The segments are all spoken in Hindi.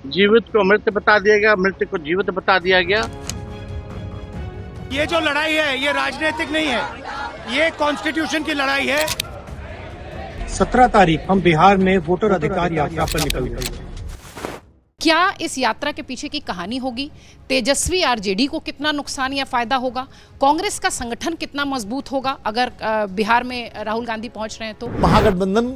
जीवित को मृत बता दिया गया, मृत को जीवित बता दिया गया। ये जो लड़ाई है ये राजनीतिक नहीं है, ये कॉन्स्टिट्यूशन की लड़ाई है। 17 तारीख हम बिहार में वोटर अधिकार यात्रा पर निकल गए। क्या इस यात्रा के पीछे की कहानी होगी? तेजस्वी आरजेडी को कितना नुकसान या फायदा होगा? कांग्रेस का संगठन कितना मजबूत होगा अगर बिहार में राहुल गांधी पहुंच रहे हैं तो? महागठबंधन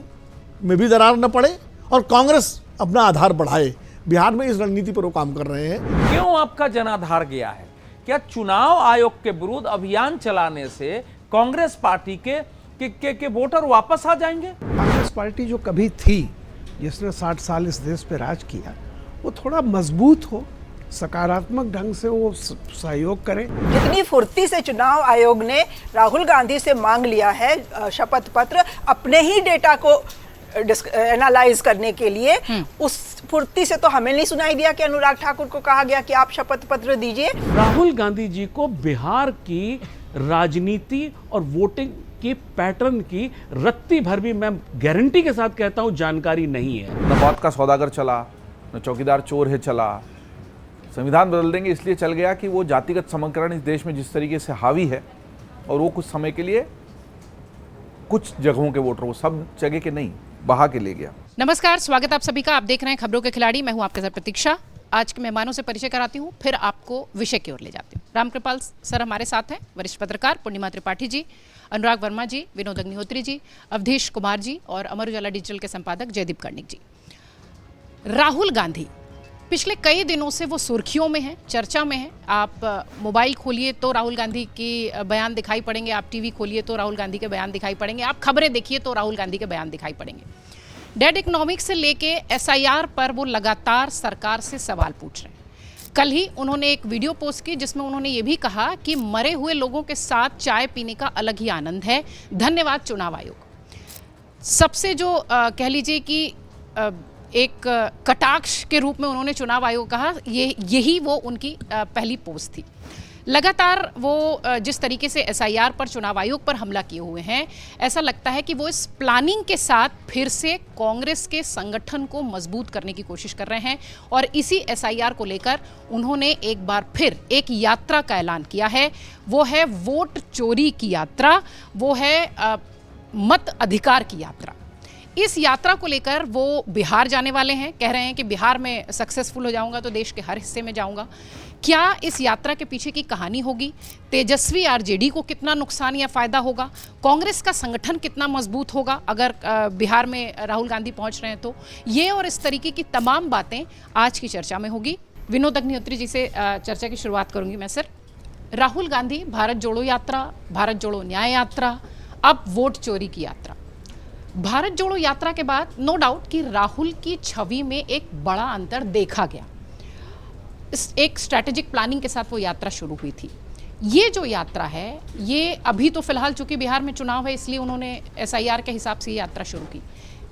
में भी दरार न पड़े और कांग्रेस अपना आधार बढ़ाए। बिहार में इस रणनीति पर वो काम कर रहे हैं। क्यों आपका जनाधार गया है? क्या चुनाव आयोग के विरुद्ध अभियान चलाने से कांग्रेस पार्टी के वोटर वापस आ जाएंगे? कांग्रेस पार्टी जो कभी थी, जिसने 60 साल इस देश पे राज किया, वो थोड़ा मजबूत हो, सकारात्मक ढंग से वो सहयोग करे। जितनी फुर्ती से चुनाव आयोग ने राहुल गांधी से मांग लिया है शपथ पत्र अपने ही डेटा को एनालाइज करने के लिए, उस फुर्ती से तो हमें नहीं सुनाई दिया कि अनुराग ठाकुर को कहा गया कि आप शपथ पत्र दीजिए। राहुल गांधी जी को बिहार की राजनीति और वोटिंग की पैटर्न की रत्ती भर भी, मैं गारंटी के साथ कहता हूं, जानकारी नहीं है। न मौत का सौदागर चला, न चौकीदार चोर है चला। संविधान बदल देंगे इसलिए चल गया कि वो जातिगत समीकरण इस देश में जिस तरीके से हावी है, और वो कुछ समय के लिए कुछ जगहों के वोटर, वो सब जगह के नहीं, बहा के ले गया। नमस्कार, स्वागत आप सभी का। आप देख रहे हैं खबरों के खिलाड़ी। मैं हूं आपके साथ प्रतीक्षा। आज के मेहमानों से परिचय कराती हूं, फिर आपको विषय की ओर ले जाती हूं। रामकृपाल सर हमारे साथ हैं, वरिष्ठ पत्रकार पूर्णिमा त्रिपाठी जी, अनुराग वर्मा जी, विनोद अग्निहोत्री जी, अवधेश कुमार जी और अमर उजाला डिजिटल के संपादक जयदीप कर्णिक जी। राहुल गांधी पिछले कई दिनों से वो सुर्खियों में हैं, चर्चा में हैं। आप मोबाइल खोलिए तो राहुल गांधी की बयान दिखाई पड़ेंगे, आप टीवी खोलिए तो राहुल गांधी के बयान दिखाई पड़ेंगे, आप खबरें देखिए तो राहुल गांधी के बयान दिखाई पड़ेंगे। डेड इकोनॉमिक्स से लेके एसआईआर पर वो लगातार सरकार से सवाल पूछ रहे हैं। कल ही उन्होंने एक वीडियो पोस्ट की जिसमें उन्होंने ये भी कहा कि मरे हुए लोगों के साथ चाय पीने का अलग ही आनंद है, धन्यवाद चुनाव आयोग। सबसे जो कह लीजिए कि एक कटाक्ष के रूप में उन्होंने चुनाव आयोग कहा, यही वो उनकी पहली पोस्ट थी। लगातार वो जिस तरीके से एसआईआर पर, चुनाव आयोग पर हमला किए हुए हैं, ऐसा लगता है कि वो इस प्लानिंग के साथ फिर से कांग्रेस के संगठन को मजबूत करने की कोशिश कर रहे हैं। और इसी एसआईआर को लेकर उन्होंने एक बार फिर एक यात्रा का ऐलान किया है। वो है वोट चोरी की यात्रा, वो है मत अधिकार की यात्रा। इस यात्रा को लेकर वो बिहार जाने वाले हैं। कह रहे हैं कि बिहार में सक्सेसफुल हो जाऊंगा तो देश के हर हिस्से में जाऊंगा। क्या इस यात्रा के पीछे की कहानी होगी? तेजस्वी आरजेडी को कितना नुकसान या फायदा होगा? कांग्रेस का संगठन कितना मजबूत होगा अगर बिहार में राहुल गांधी पहुंच रहे हैं तो? ये और इस तरीके की तमाम बातें आज की चर्चा में होगी। विनोद अग्निहोत्री जी से चर्चा की शुरुआत करूंगी मैं। सर, राहुल गांधी भारत जोड़ो यात्रा, भारत जोड़ो न्याय यात्रा, अब वोट चोरी की यात्रा। भारत जोड़ो यात्रा के बाद नो डाउट कि राहुल की छवि में एक बड़ा अंतर देखा गया। एक स्ट्रैटेजिक प्लानिंग के साथ वो यात्रा शुरू हुई थी। ये जो यात्रा है, ये अभी तो फिलहाल चूंकि बिहार में चुनाव है इसलिए उन्होंने एसआईआर के हिसाब से ये यात्रा शुरू की।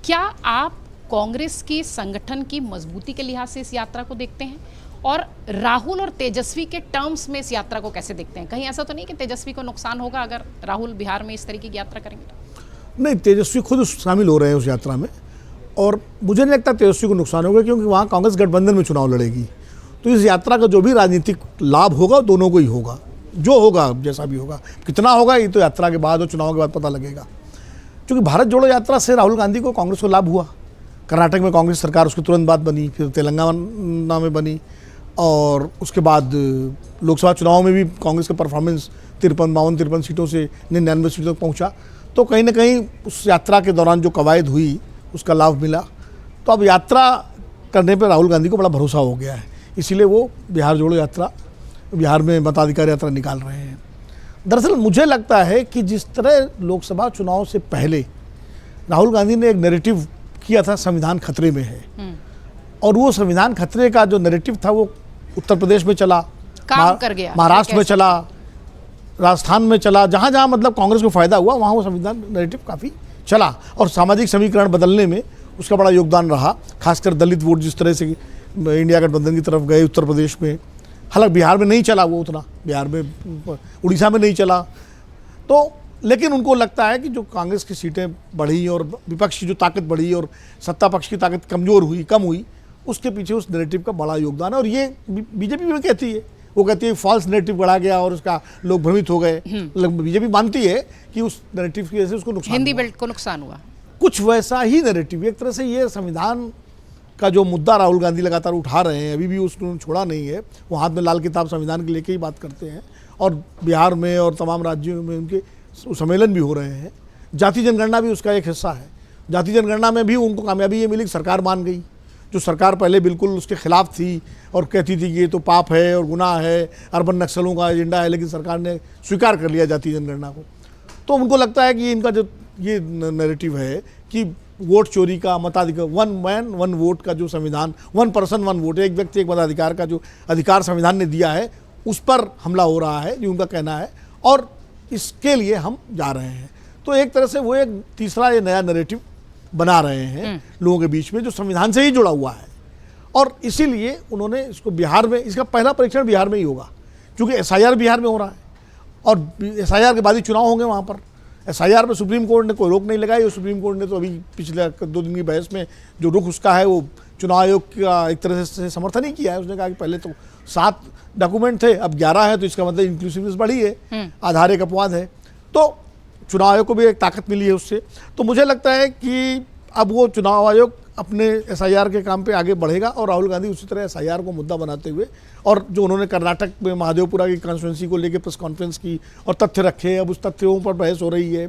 क्या आप कांग्रेस की संगठन की मजबूती के लिहाज से इस यात्रा को देखते हैं, और राहुल और तेजस्वी के टर्म्स में इस यात्रा को कैसे देखते हैं? कहीं ऐसा तो नहीं कि तेजस्वी को नुकसान होगा अगर राहुल बिहार में इस तरीके की यात्रा करेंगे? नहीं, तेजस्वी खुद शामिल हो रहे हैं उस यात्रा में, और मुझे नहीं लगता तेजस्वी को नुकसान होगा, क्योंकि वहाँ कांग्रेस गठबंधन में चुनाव लड़ेगी। तो इस यात्रा का जो भी राजनीतिक लाभ होगा दोनों को ही होगा, जो होगा जैसा भी होगा। कितना होगा ये तो यात्रा के बाद और चुनाव के बाद पता लगेगा। क्योंकि भारत जोड़ो यात्रा से राहुल गांधी को, कांग्रेस को लाभ हुआ। कर्नाटक में कांग्रेस सरकार उसके तुरंत बाद बनी, फिर तेलंगाना में बनी, और उसके बाद लोकसभा चुनाव में भी कांग्रेस का परफॉर्मेंस 53 सीटों से 99 सीटों तक पहुँचा। तो कहीं ना कहीं उस यात्रा के दौरान जो कवायद हुई उसका लाभ मिला। तो अब यात्रा करने पर राहुल गांधी को बड़ा भरोसा हो गया है, इसीलिए वो बिहार जोड़ो यात्रा, बिहार में मताधिकार यात्रा निकाल रहे हैं। दरअसल मुझे लगता है कि जिस तरह लोकसभा चुनाव से पहले राहुल गांधी ने एक नैरेटिव किया था संविधान खतरे में है, और वो संविधान खतरे का जो नैरेटिव था वो उत्तर प्रदेश में चला, काम कर गया, महाराष्ट्र में चला, राजस्थान में चला, जहाँ जहाँ मतलब कांग्रेस को फायदा हुआ वहाँ वो संविधान नैरेटिव काफ़ी चला, और सामाजिक समीकरण बदलने में उसका बड़ा योगदान रहा। खासकर दलित वोट जिस तरह से इंडिया गठबंधन की तरफ गए उत्तर प्रदेश में, हालांकि बिहार में नहीं चला वो उतना, बिहार में, उड़ीसा में नहीं चला। तो लेकिन उनको लगता है कि जो कांग्रेस की सीटें बढ़ी और विपक्ष की जो ताकत बढ़ी और सत्ता पक्ष की ताकत कमजोर हुई, कम हुई, उसके पीछे उस नैरेटिव का बड़ा योगदान है। और ये बीजेपी भी कहती है, वो कहती है फॉल्स नैरेटिव बढ़ा गया और उसका लोग भ्रमित हो गए। बीजेपी मानती है कि उस नैरेटिव की वजह से उसको नुकसान हिंदी हुआ। बेल्ट को नुकसान हुआ। कुछ वैसा ही नैरेटिव, एक तरह से ये संविधान का जो मुद्दा राहुल गांधी लगातार उठा रहे हैं, अभी भी उसको छोड़ा नहीं है। वो हाथ में लाल किताब संविधान के लेके ही बात करते हैं और बिहार में और तमाम राज्यों में उनके सम्मेलन भी हो रहे हैं। जाति जनगणना भी उसका एक हिस्सा है। जाति जनगणना में भी उनको कामयाबी ये मिली कि सरकार मान गई। जो सरकार पहले बिल्कुल उसके खिलाफ थी और कहती थी कि ये तो पाप है और गुनाह है, अर्बन नक्सलों का एजेंडा है, लेकिन सरकार ने स्वीकार कर लिया जाति जनगणना को। तो उनको लगता है कि इनका जो ये नैरेटिव है कि वोट चोरी का, मताधिकार, वन मैन वन वोट का जो संविधान, वन पर्सन वन वोट, एक व्यक्ति एक मताधिकार का जो अधिकार संविधान ने दिया है, उस पर हमला हो रहा है, जो उनका कहना है, और इसके लिए हम जा रहे हैं। तो एक तरह से वो एक तीसरा ये नया नैरेटिव बना रहे हैं लोगों के बीच में, जो संविधान से ही जुड़ा हुआ है। और इसीलिए उन्होंने इसको बिहार में, इसका पहला परीक्षण बिहार में ही होगा, क्योंकि एसआईआर बिहार में हो रहा है और एसआईआर के बाद ही चुनाव होंगे वहाँ पर। एसआईआर में सुप्रीम कोर्ट ने कोई रोक नहीं लगाई और सुप्रीम कोर्ट ने तो अभी पिछले 2 दिन की बहस में जो रुख उसका है, वो चुनाव आयोग का एक तरह से समर्थन ही किया है। उसने कहा कि पहले तो 7 डॉक्यूमेंट थे, अब 11 है, तो इसका मतलब इंक्लूसिवनेस बढ़ी है, आधार एक अपवाद है। तो चुनाव आयोग को भी एक ताकत मिली है उससे। तो मुझे लगता है कि अब वो चुनाव आयोग अपने एसआईआर के काम पे आगे बढ़ेगा और राहुल गांधी उसी तरह एसआईआर को मुद्दा बनाते हुए, और जो उन्होंने कर्नाटक में महादेवपुरा की कॉन्स्टिट्यूंसी को लेकर प्रेस कॉन्फ्रेंस की और तथ्य रखे, अब उस तथ्यों पर बहस हो रही है,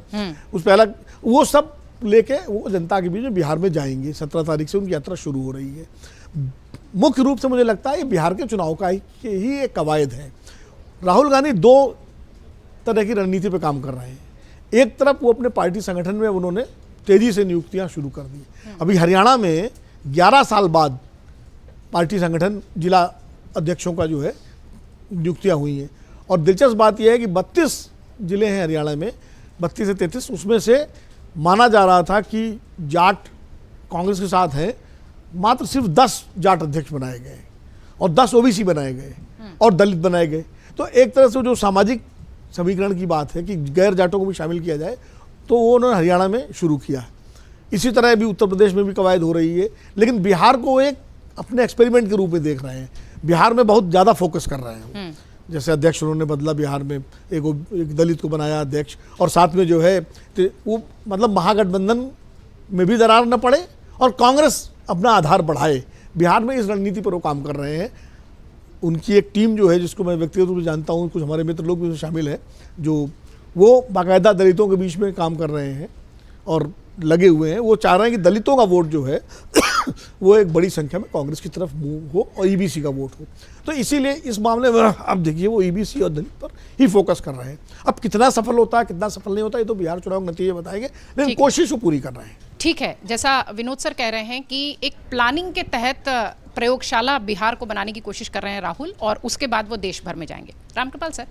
उस पहला वो सब लेके वो जनता के बीच में बिहार में जाएंगे। 17 तारीख से उनकी यात्रा शुरू हो रही है। मुख्य रूप से मुझे लगता है ये बिहार के चुनाव का ही एक कवायद है। राहुल गांधी 2 तरह की रणनीति पर काम कर रहे हैं। एक तरफ वो अपने पार्टी संगठन में उन्होंने तेजी से नियुक्तियां शुरू कर दी। अभी हरियाणा में 11 साल बाद पार्टी संगठन जिला अध्यक्षों का जो है नियुक्तियां हुई हैं। और दिलचस्प बात यह है कि 32 जिले हैं हरियाणा में, 32 से 33, उसमें से माना जा रहा था कि जाट कांग्रेस के साथ हैं, मात्र सिर्फ 10 जाट अध्यक्ष बनाए गए और 10 ओबीसी बनाए गए और दलित बनाए गए। तो एक तरह से जो सामाजिक समीकरण की बात है कि गैर जाटों को भी शामिल किया जाए, तो वो उन्होंने हरियाणा में शुरू किया। इसी तरह भी उत्तर प्रदेश में भी कवायद हो रही है, लेकिन बिहार को एक अपने एक्सपेरिमेंट के रूप में देख रहे हैं। बिहार में बहुत ज़्यादा फोकस कर रहे हैं। जैसे अध्यक्ष उन्होंने बदला बिहार में, एक दलित को बनाया अध्यक्ष, और साथ में जो है तो वो मतलब महागठबंधन में भी दरार न पड़े और कांग्रेस अपना आधार बढ़ाए। बिहार में इस रणनीति पर वो काम कर रहे हैं। उनकी एक टीम जो है, जिसको मैं व्यक्तिगत रूप से जानता हूँ, कुछ हमारे मित्र लोग भी उसमें शामिल हैं, जो वो बाकायदा दलितों के बीच में काम कर रहे हैं और लगे हुए हैं। वो चाह रहे हैं कि दलितों का वोट जो है वो एक बड़ी संख्या में कांग्रेस की तरफ मूव हो और ईबीसी का वोट हो। तो इसीलिए इस मामले में अब देखिए वो ईबीसी और दलित पर ही फोकस कर रहे हैं। अब कितना सफल होता है, कितना सफल नहीं होता, ये तो बिहार चुनाव के नतीजे बताएंगे, लेकिन कोशिश वो पूरी कर रहे हैं। ठीक है, जैसा विनोद सर कह रहे हैं कि एक प्लानिंग के तहत प्रयोगशाला बिहार को बनाने की कोशिश कर रहे हैं राहुल, और उसके बाद वो देश भर में जाएंगे। रामकृपाल सर,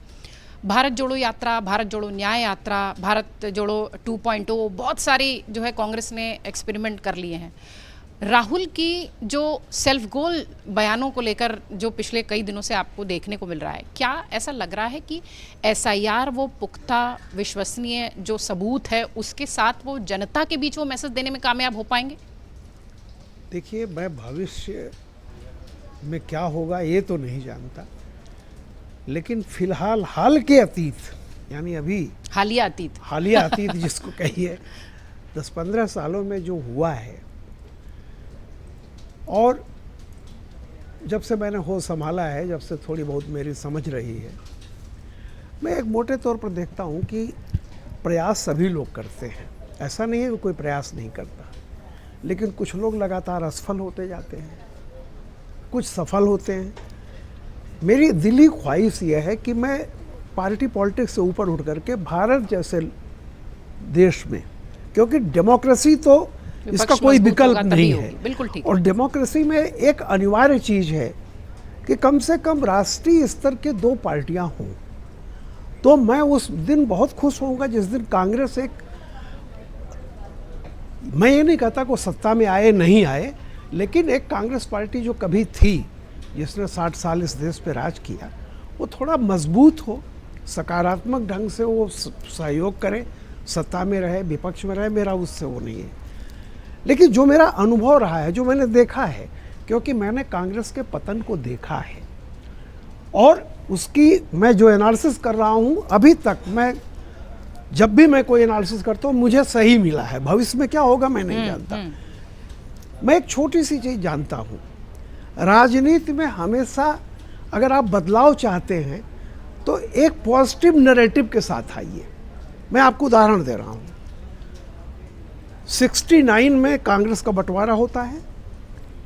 भारत जोड़ो यात्रा, भारत जोड़ो न्याय यात्रा, भारत जोड़ो 2.0, बहुत सारी जो है कांग्रेस ने एक्सपेरिमेंट कर लिए हैं। राहुल की जो सेल्फ गोल बयानों को लेकर जो पिछले कई दिनों से आपको देखने को मिल रहा है, क्या ऐसा लग रहा है कि एसआईआर वो पुख्ता विश्वसनीय जो सबूत है, उसके साथ वो जनता के बीच वो मैसेज देने में कामयाब हो पाएंगे? देखिए, मैं भविष्य में क्या होगा ये तो नहीं जानता, लेकिन फिलहाल हाल के अतीत, यानी अभी हालिया अतीत जिसको कहिए, 10-15 सालों में जो हुआ है, और जब से मैंने होश संभाला है, जब से थोड़ी बहुत मेरी समझ रही है, मैं एक मोटे तौर पर देखता हूँ कि प्रयास सभी लोग करते हैं। ऐसा नहीं है कि कोई प्रयास नहीं करता, लेकिन कुछ लोग लगातार असफल होते जाते हैं, कुछ सफल होते हैं। मेरी दिली ख्वाहिश यह है कि मैं पार्टी पॉलिटिक्स से ऊपर उठ करके भारत जैसे देश में, क्योंकि डेमोक्रेसी तो इसका कोई विकल्प नहीं है, बिल्कुल ठीक। और डेमोक्रेसी में एक अनिवार्य चीज़ है कि कम से कम राष्ट्रीय स्तर के 2 पार्टियां हों। तो मैं उस दिन बहुत खुश होऊंगा जिस दिन कांग्रेस एक, मैं ये नहीं कहता को सत्ता में आए नहीं आए, लेकिन एक कांग्रेस पार्टी जो कभी थी, जिसने 60 साल इस देश पे राज किया, वो थोड़ा मजबूत हो, सकारात्मक ढंग से वो सहयोग करे, सत्ता में रहे, विपक्ष में रहे, मेरा उससे वो नहीं है। लेकिन जो मेरा अनुभव रहा है, जो मैंने देखा है, क्योंकि मैंने कांग्रेस के पतन को देखा है और उसकी मैं जो एनालिसिस कर रहा हूँ अभी तक, मैं जब भी मैं कोई एनालिसिस करता हूँ मुझे सही मिला है। भविष्य में क्या होगा मैं नहीं जानता। मैं एक छोटी सी चीज़ जानता हूँ, राजनीति में हमेशा अगर आप बदलाव चाहते हैं तो एक पॉजिटिव नैरेटिव के साथ आइए। मैं आपको उदाहरण दे रहा हूँ, 69 में कांग्रेस का बंटवारा होता है,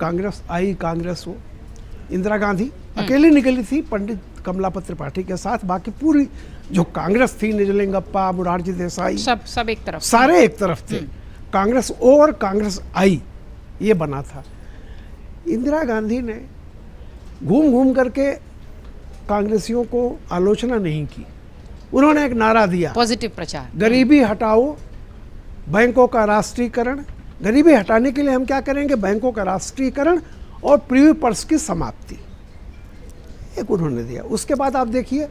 कांग्रेस आई, कांग्रेस हो, इंदिरा गांधी अकेली निकली थी पंडित कमलापत त्रिपाठी के साथ, बाकी पूरी जो कांग्रेस थी, निजलिंगप्पा, मुरारजी देसाई, सब एक तरफ, सारे एक तरफ थे। कांग्रेस ओ और कांग्रेस आई, ये बना था। इंदिरा गांधी ने घूम घूम करके कांग्रेसियों को आलोचना नहीं की, उन्होंने एक नारा दिया, पॉजिटिव प्रचार, गरीबी हटाओ, बैंकों का राष्ट्रीयकरण। गरीबी हटाने के लिए हम क्या करेंगे? बैंकों का राष्ट्रीयकरण और प्रीवी पर्स की समाप्ति, एक उन्होंने दिया। उसके बाद आप देखिए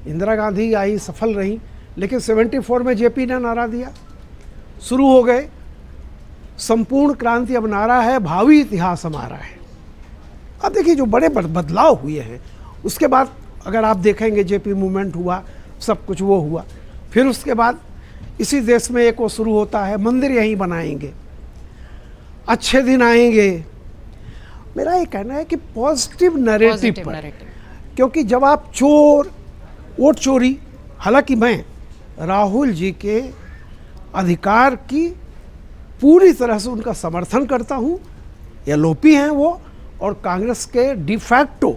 इंदिरा गांधी आई, सफल रही, लेकिन 74 में जेपी ने नारा दिया, शुरू हो गए संपूर्ण क्रांति। अब नारा है भावी इतिहास हमारा है। अब देखिए जो बड़े बदलाव हुए हैं, उसके बाद अगर आप देखेंगे जेपी मूवमेंट हुआ, सब कुछ वो हुआ। फिर उसके बाद इसी देश में एक वो शुरू होता है, मंदिर यहीं बनाएंगे, अच्छे दिन आएंगे। मेरा ये कहना है कि पॉजिटिव नैरेटिव पर, क्योंकि जब आप चोर, वोट चोरी, हालांकि मैं राहुल जी के अधिकार की पूरी तरह से उनका समर्थन करता हूं, एलओपी हैं वो, और कांग्रेस के डिफैक्टो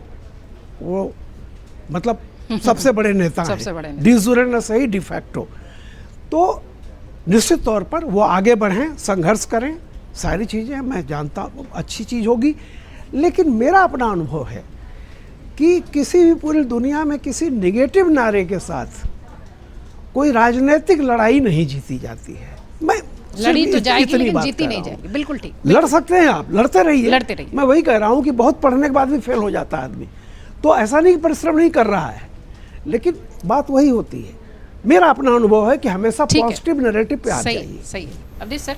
वो मतलब सबसे बड़े नेता हैं, डिजूरे न सही डिफैक्टो। तो निश्चित तौर पर वो आगे बढ़ें, संघर्ष करें, सारी चीज़ें मैं जानता हूँ अच्छी चीज़ होगी। लेकिन मेरा अपना अनुभव है कि किसी भी पूरी दुनिया में किसी नेगेटिव नारे के साथ कोई राजनीतिक लड़ाई नहीं जीती जाती है। मैं लड़ी तो जाएगी लेकिन जीती नहीं जाएगी। बिल्कुल ठीक, लड़ सकते हैं आप, लड़ते रहिए, लड़ते रहिए। मैं वही कह रहा हूँ कि बहुत पढ़ने के बाद भी फेल हो जाता है आदमी, तो ऐसा नहीं परिश्रम नहीं कर रहा है, लेकिन बात वही होती है। मेरा अपना अनुभव है कि हमेशा पॉजिटिव नैरेटिव पे आ जाइए। सही है। अवधेश सर,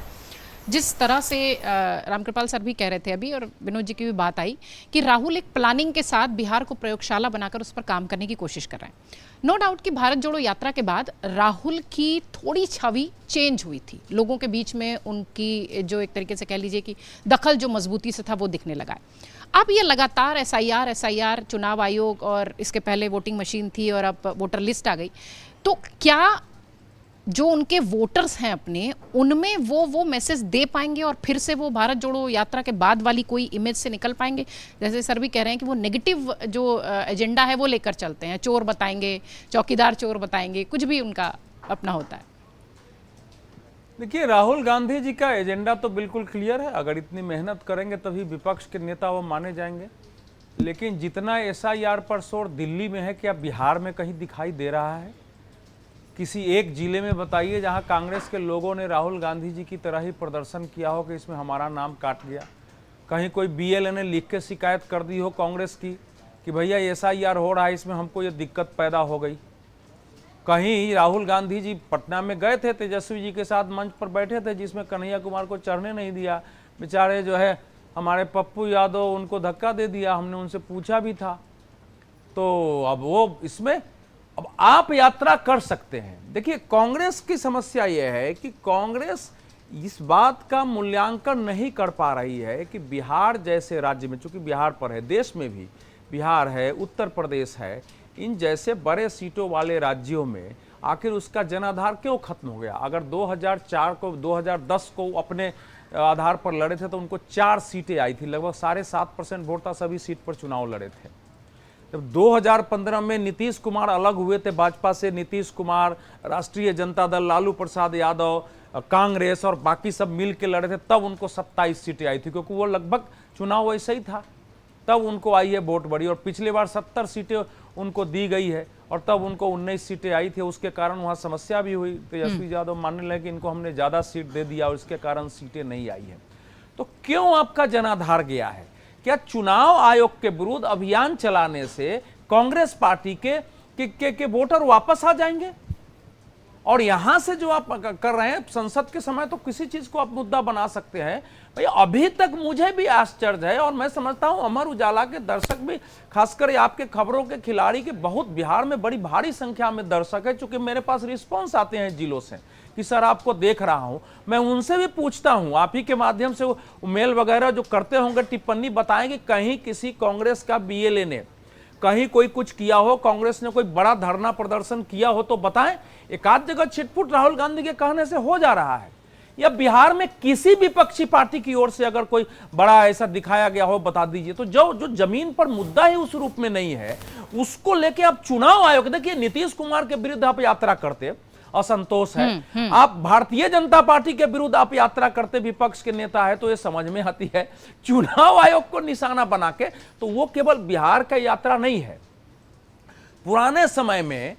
जिस तरह से रामकृपाल सर भी कह रहे थे अभी, और विनोद जी की भी बात आई कि राहुल एक प्लानिंग के साथ बिहार को प्रयोगशाला बनाकर उस पर काम करने की कोशिश कर रहे हैं। नो डाउट कि भारत जोड़ो यात्रा के बाद राहुल की थोड़ी छवि चेंज हुई थी, लोगों के बीच में उनकी जो एक तरीके से कह लीजिए कि दखल जो मजबूती से था वो दिखने लगा है। अब ये लगातार एसआईआर, चुनाव आयोग, और इसके पहले वोटिंग मशीन थी और अब वोटर लिस्ट आ गई, तो क्या जो उनके वोटर्स हैं अपने, उनमें वो मैसेज दे पाएंगे और फिर से वो भारत जोड़ो यात्रा के बाद वाली कोई इमेज से निकल पाएंगे? जैसे सर भी कह रहे हैं कि वो नेगेटिव जो एजेंडा है वो लेकर चलते हैं, चोर बताएंगे, चौकीदार चोर बताएंगे, कुछ भी उनका अपना होता है। देखिए, राहुल गांधी जी का एजेंडा तो बिल्कुल क्लियर है, अगर इतनी मेहनत करेंगे तभी विपक्ष के नेता वो माने जाएंगे। लेकिन जितना एसआईआर पर शोर दिल्ली में है, क्या बिहार में कहीं दिखाई दे रहा है? किसी एक जिले में बताइए जहां कांग्रेस के लोगों ने राहुल गांधी जी की तरह ही प्रदर्शन किया हो कि इसमें हमारा नाम काट गया। कहीं कोई बीएलए ने लिख के शिकायत कर दी हो कांग्रेस की कि भैया एसआईआर हो रहा है, इसमें हमको ये दिक्कत पैदा हो गई। कहीं राहुल गांधी जी पटना में गए थे, तेजस्वी जी के साथ मंच पर बैठे थे, जिसमें कन्हैया कुमार को चढ़ने नहीं दिया, बेचारे जो है हमारे पप्पू यादव, उनको धक्का दे दिया। हमने उनसे पूछा भी था। तो अब वो इसमें अब आप यात्रा कर सकते हैं। देखिए, कांग्रेस की समस्या यह है कि कांग्रेस इस बात का मूल्यांकन नहीं कर पा रही है कि बिहार जैसे राज्य में, चूंकि बिहार पर है, देश में भी बिहार है, उत्तर प्रदेश है, इन जैसे बड़े सीटों वाले राज्यों में आखिर उसका जनाधार क्यों खत्म हो गया। अगर 2004 को 2010 को अपने आधार पर लड़े थे तो उनको 4 सीटें आई थी, लगभग 7.5% वोट था, सभी सीट पर चुनाव लड़े थे। जब 2015 में नीतीश कुमार अलग हुए थे भाजपा से, नीतीश कुमार, राष्ट्रीय जनता दल, लालू प्रसाद यादव, कांग्रेस और बाकी सब मिल के लड़े थे, तब उनको 27 सीटें आई थी, क्योंकि वो लगभग चुनाव वैसे ही था, तब उनको आई है वोट बड़ी। और पिछले बार 70 सीटें उनको दी गई है और तब उनको 19 सीटें आई थी। उसके कारण वहाँ समस्या भी हुई, तेजस्वी यादव मानने लगे कि इनको हमने ज़्यादा सीट दे दिया और इसके कारण सीटें नहीं आई है। तो क्यों आपका जनाधार गया है? क्या चुनाव आयोग के विरुद्ध अभियान चलाने से कांग्रेस पार्टी के कि वोटर वापस आ जाएंगे। और यहां से जो आप कर रहे हैं संसद के समय तो किसी चीज को आप मुद्दा बना सकते हैं भाई। अभी तक मुझे भी आश्चर्य है और मैं समझता हूं अमर उजाला के दर्शक भी, खासकर आपके खबरों के खिलाड़ी के बहुत बिहार में बड़ी भारी संख्या में दर्शक है, चूंकि मेरे पास रिस्पॉन्स आते हैं जिलों से कि सर आपको देख रहा हूं। मैं उनसे भी पूछता हूं, आप ही के माध्यम से वो मेल वगैरह जो करते होंगे टिप्पणी बताएं कि कहीं किसी कांग्रेस का बीएलए ने कहीं कोई कुछ किया हो, कांग्रेस ने कोई बड़ा धरना प्रदर्शन किया हो तो बताएं। एक आध जगह छिटपुट राहुल गांधी के कहने से हो जा रहा है, या बिहार में किसी विपक्षी पार्टी की ओर से अगर कोई बड़ा ऐसा दिखाया गया हो बता दीजिए। तो जो जमीन पर मुद्दा ही उस रूप में नहीं है उसको लेके आप चुनाव आयोग, देखिए नीतीश कुमार के विरुद्ध आप यात्रा करते, असंतोष है, आप भारतीय जनता पार्टी के विरुद्ध आप यात्रा करते, विपक्ष के नेता है, तो ये समझ में आती है। चुनाव आयोग को निशाना बना के, तो वो केवल बिहार का यात्रा नहीं है। पुराने समय में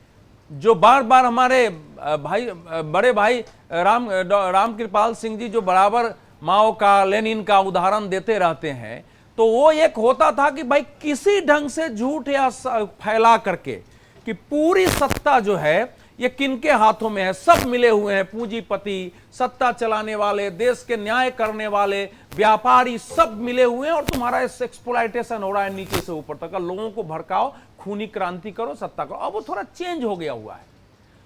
जो बार बार हमारे भाई, बड़े भाई राम कृपाल सिंह जी जो बराबर माओ का, लेनिन का उदाहरण देते रहते हैं, तो वो एक होता था कि भाई किसी ढंग से झूठ या फैला करके कि पूरी सत्ता जो है ये किनके हाथों में है, सब मिले हुए हैं, पूंजीपति, सत्ता चलाने वाले, देश के न्याय करने वाले, व्यापारी, सब मिले हुए हैं और तुम्हारा एक्सप्लॉयटेशन हो रहा है नीचे से ऊपर तक। लोगों को भड़काओ, खूनी क्रांति करो, सत्ता करो। अब वो थोड़ा चेंज हो गया हुआ है,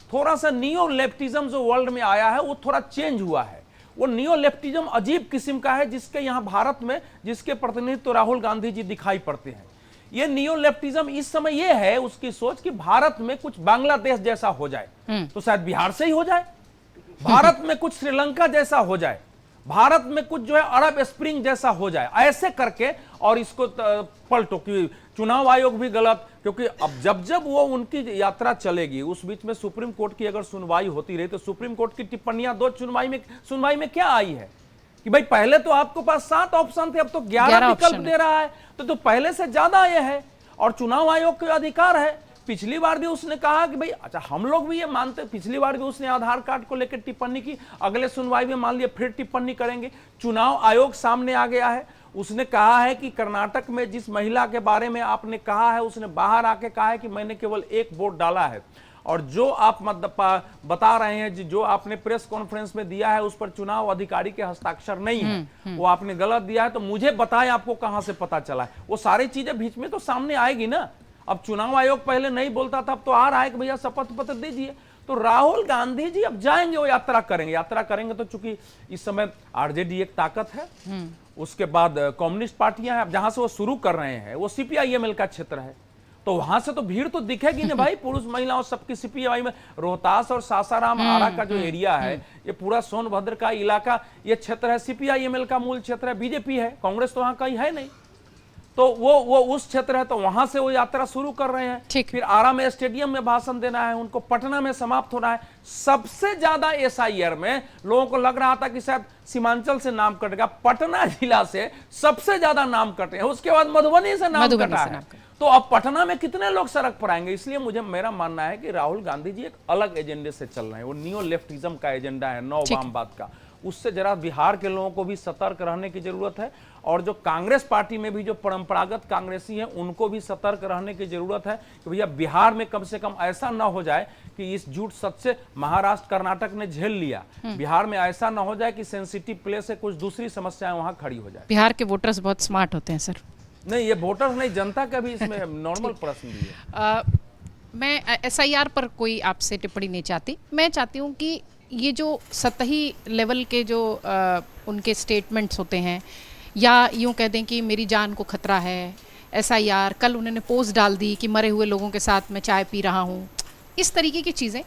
थोड़ा सा नियो लेफ्टिज्म जो वर्ल्ड में आया है वो थोड़ा चेंज हुआ है। वो नियो लेफ्टिज्म अजीब किस्म का है जिसके यहाँ भारत में जिसके प्रतिनिधित्व राहुल गांधी जी दिखाई पड़ते हैं। ये नियो लेफ्टिज्म इस समय ये है उसकी सोच कि भारत में कुछ बांग्लादेश जैसा हो जाए तो शायद बिहार से ही हो जाए, भारत में कुछ श्रीलंका जैसा हो जाए, भारत में कुछ जो है अरब स्प्रिंग जैसा हो जाए, ऐसे करके और इसको पलटो कि चुनाव आयोग भी गलत। क्योंकि अब जब वो उनकी यात्रा चलेगी उस बीच में सुप्रीम कोर्ट की अगर सुनवाई होती रही तो सुप्रीम कोर्ट की टिप्पणियां दो सुनवाई में क्या आई है कि भाई पहले तो आपके पास 7 ऑप्शन थे, अब तो 11 विकल्प दे रहा है, तो पहले से ज्यादा ये है और चुनाव आयोग का अधिकार है। पिछली बार भी उसने कहा कि भाई अच्छा हम लोग भी ये मानते, पिछली बार भी उसने आधार कार्ड को लेकर टिप्पणी की, अगले सुनवाई में मान लिया फिर टिप्पणी करेंगे। चुनाव आयोग सामने आ गया है, उसने कहा है कि कर्नाटक में जिस महिला के बारे में आपने कहा है उसने बाहर आके कहा है कि मैंने केवल 1 वोट डाला है, और जो आप बता रहे हैं जो आपने प्रेस कॉन्फ्रेंस में दिया है उस पर चुनाव अधिकारी के हस्ताक्षर नहीं है, वो आपने गलत दिया है, तो मुझे बताएं आपको कहां से पता चला है। वो सारी चीजें बीच में तो सामने आएगी ना। अब चुनाव आयोग पहले नहीं बोलता था, अब तो आ रहा है कि भैया शपथ पत्र दीजिए। तो राहुल गांधी जी अब जाएंगे, वो यात्रा करेंगे तो चूंकि इस समय आरजेडी एक ताकत है, उसके बाद कम्युनिस्ट पार्टियां हैं, जहां से वो शुरू कर रहे हैं वो सीपीआईएमएल का क्षेत्र है, तो वहां से तो भीड़ तो दिखेगी ना भाई, पुरुष महिलाओं सबकी सीपीआई में। रोहतास और सासाराम आरा का जो एरिया है, ये पूरा सोनभद्र का इलाका, ये क्षेत्र है सीपीआईएमएल का मूल क्षेत्र है, बीजेपी है, कांग्रेस तो वहां कहीं है नहीं, तो वो उस क्षेत्र है, तो वहां से वो यात्रा शुरू कर रहे हैं। फिर आरा में स्टेडियम में भाषण देना है उनको, पटना में समाप्त होना है। सबसे ज्यादा एसआईआर में लोगों को लग रहा था कि शायद सीमांचल से नाम कटेगा, पटना जिला से सबसे ज्यादा नाम कटे हैं, उसके बाद मधुबनी से नाम कटा है। तो अब पटना में कितने लोग सड़क पर आएंगे? इसलिए मेरा मानना है कि राहुल गांधी जी एक अलग एजेंडे से चल रहे हैं, वो नियो लेफ्टिज्म का एजेंडा है, नौ वामवाद का। उससे जरा बिहार के लोगों को भी सतर्क रहने की जरूरत है, और जो कांग्रेस पार्टी में भी जो परंपरागत कांग्रेसी हैं उनको भी सतर्क रहने की जरूरत है कि भैया बिहार में कम से कम ऐसा ना हो जाए कि इस झूठ सच से महाराष्ट्र कर्नाटक ने झेल लिया, बिहार में ऐसा ना हो जाए कि सेंसिटिव प्लेस से कुछ दूसरी समस्याएं वहां खड़ी हो जाए। बिहार के वोटर्स बहुत स्मार्ट होते हैं सर। नहीं, ये वोटर्स नहीं, जनता का भी इसमें नॉर्मल प्रश्न भी है। मैं एसआईआर पर कोई आपसे टिप्पणी नहीं चाहती, मैं चाहती हूँ कि ये जो सतही लेवल के जो उनके स्टेटमेंट्स होते हैं, या यूँ कह दें कि मेरी जान को खतरा है, एसआईआर, कल उन्होंने पोस्ट डाल दी कि मरे हुए लोगों के साथ मैं चाय पी रहा हूँ, इस तरीके की चीज़ें,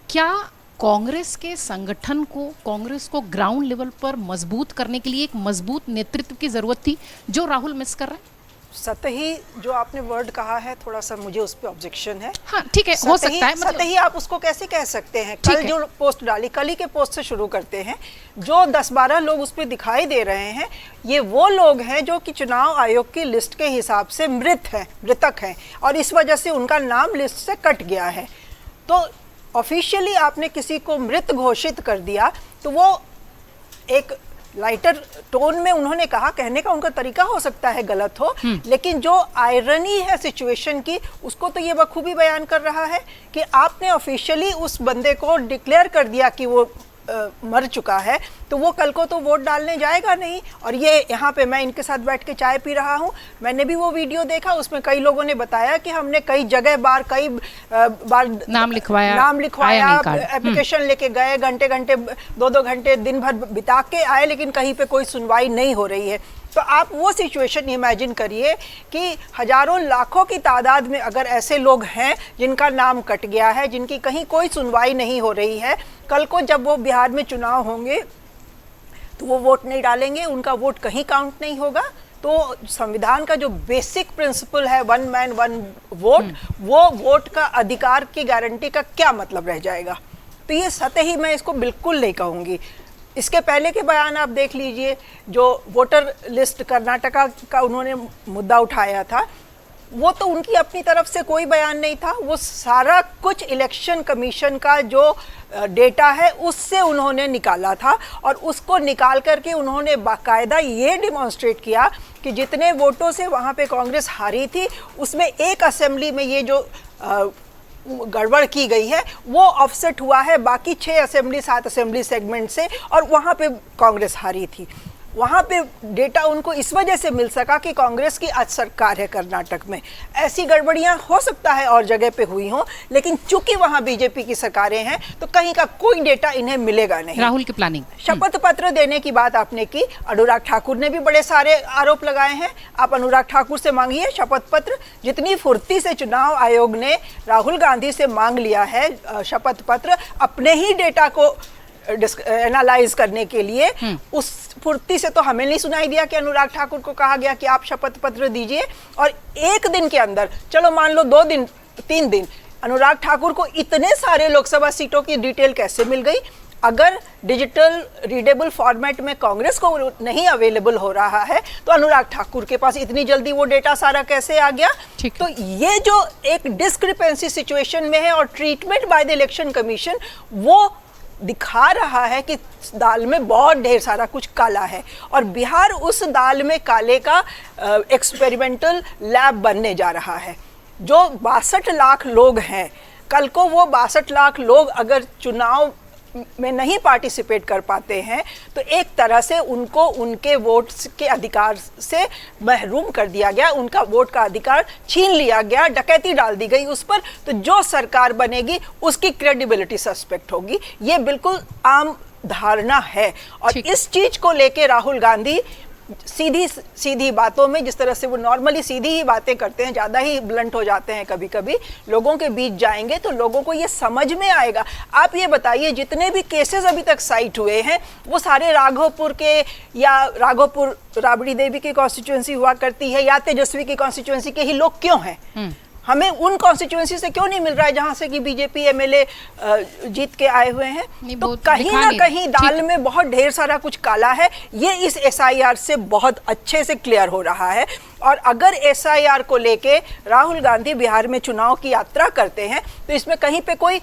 क्या कांग्रेस के संगठन को, कांग्रेस को ग्राउंड लेवल पर मजबूत करने के लिए एक मजबूत नेतृत्व की ज़रूरत थी जो राहुल मिस कर रहे हैं? सतही जो आपने वर्ड कहा है, थोड़ा सा मुझे उस पर ऑब्जेक्शन है। हाँ ठीक है, हो सकता है, मतलब सतही आप उसको कैसे कह सकते हैं? कल जो पोस्ट डाली, कल ही के पोस्ट से शुरू करते हैं, जो 10-12 लोग उस पर दिखाई दे रहे हैं, ये वो लोग हैं जो कि चुनाव आयोग की लिस्ट के हिसाब से मृतक हैं, और इस वजह से उनका नाम लिस्ट से कट गया है। तो ऑफिशियली आपने किसी को मृत घोषित कर दिया, तो वो एक लाइटर टोन में उन्होंने कहा, कहने का उनका तरीका हो सकता है गलत हो, लेकिन जो आयरनी है सिचुएशन की उसको तो ये बखूबी बयान कर रहा है कि आपने ऑफिशियली उस बंदे को डिक्लेयर कर दिया कि वो मर चुका है, तो वो कल को तो वोट डालने जाएगा नहीं। और ये यहाँ पे मैं इनके साथ बैठ के चाय पी रहा हूँ, मैंने भी वो वीडियो देखा, उसमें कई लोगों ने बताया कि हमने कई जगह कई बार नाम लिखवाया एप्लीकेशन लेके गए, घंटे 2-2 घंटे दिन भर बिता के आए, लेकिन कहीं पे कोई सुनवाई नहीं हो रही है। तो आप वो सिचुएशन इमेजिन करिए कि हजारों लाखों की तादाद में अगर ऐसे लोग हैं जिनका नाम कट गया है, जिनकी कहीं कोई सुनवाई नहीं हो रही है, कल को जब वो बिहार में चुनाव होंगे तो वो वोट नहीं डालेंगे, उनका वोट कहीं काउंट नहीं होगा। तो संविधान का जो बेसिक प्रिंसिपल है 1 मैन 1 वोट, वो वोट का अधिकार की गारंटी का क्या मतलब रह जाएगा। तो ये सतही मैं इसको बिल्कुल नहीं कहूँगी। इसके पहले के बयान आप देख लीजिए, जो वोटर लिस्ट कर्नाटका का उन्होंने मुद्दा उठाया था, वो तो उनकी अपनी तरफ से कोई बयान नहीं था, वो सारा कुछ इलेक्शन कमीशन का जो डेटा है उससे उन्होंने निकाला था, और उसको निकाल करके उन्होंने बाकायदा ये डिमॉन्स्ट्रेट किया कि जितने वोटों से वहाँ पे कांग्रेस हारी थी, उसमें एक असेंबली में ये जो गड़बड़ की गई है वो ऑफसेट हुआ है बाकी 6 असेंबली 7 असेंबली सेगमेंट से, और वहाँ पे कांग्रेस हारी थी। वहाँ पे डेटा उनको इस वजह से मिल सका कि कांग्रेस की आज सरकार है कर्नाटक में। ऐसी गड़बड़ियाँ हो सकता है और जगह पे हुई हों, लेकिन चूंकि वहाँ बीजेपी की सरकारें हैं तो कहीं का कोई डेटा इन्हें मिलेगा नहीं। राहुल की प्लानिंग, शपथ पत्र देने की बात आपने की, अनुराग ठाकुर ने भी बड़े सारे आरोप लगाए हैं। आप अनुराग ठाकुर से मांगिए शपथ पत्र, जितनी फुर्ती से चुनाव आयोग ने राहुल गांधी से मांग लिया है शपथ पत्र अपने ही डेटा को एनालाइज करने के लिए, उस फुर्ती से तो हमें नहीं सुनाई दिया कि अनुराग ठाकुर को कहा गया कि आप शपथ पत्र दीजिए और एक दिन के अंदर, चलो मान लो 2 दिन 3 दिन, अनुराग ठाकुर को इतने सारे लोकसभा सीटों की डिटेल कैसे मिल गई। अगर डिजिटल रीडेबल फॉर्मेट में कांग्रेस को नहीं अवेलेबल हो रहा है तो अनुराग ठाकुर के पास इतनी जल्दी वो डेटा सारा कैसे आ गया। तो ये जो एक डिस्क्रिपेंसी सिचुएशन में है और treatment by the election commission वो दिखा रहा है कि दाल में बहुत ढेर सारा कुछ काला है और बिहार उस दाल में काले का एक्सपेरिमेंटल लैब बनने जा रहा है। जो 62 लाख लोग हैं, कल को वो 62 लाख लोग अगर चुनाव में नहीं पार्टिसिपेट कर पाते हैं तो एक तरह से उनको उनके वोट के अधिकार से महरूम कर दिया गया, उनका वोट का अधिकार छीन लिया गया, डकैती डाल दी गई उस पर। तो जो सरकार बनेगी उसकी क्रेडिबिलिटी सस्पेक्ट होगी, ये बिल्कुल आम धारणा है। और इस चीज को लेके राहुल गांधी सीधी सीधी बातों में, जिस तरह से वो नॉर्मली सीधी ही बातें करते हैं, ज़्यादा ही ब्लंट हो जाते हैं कभी कभी, लोगों के बीच जाएंगे तो लोगों को ये समझ में आएगा। आप ये बताइए, जितने भी केसेस अभी तक साइट हुए हैं वो सारे राघोपुर के, या राघोपुर राबड़ी देवी की कॉन्स्टिट्यूएंसी हुआ करती है या तेजस्वी की कॉन्स्टिट्यूएंसी के ही लोग क्यों हैं? हमें उन कॉन्स्टिट्यूएंसी से क्यों नहीं मिल रहा है जहां से कि बीजेपी एमएलए जीत के आए हुए हैं? तो कहीं ना कहीं दाल में बहुत ढेर सारा कुछ काला है, ये इस एसआईआर से बहुत अच्छे से क्लियर हो रहा है। और अगर एसआईआर को लेके राहुल गांधी बिहार में चुनाव की यात्रा करते हैं तो इसमें कहीं पे कोई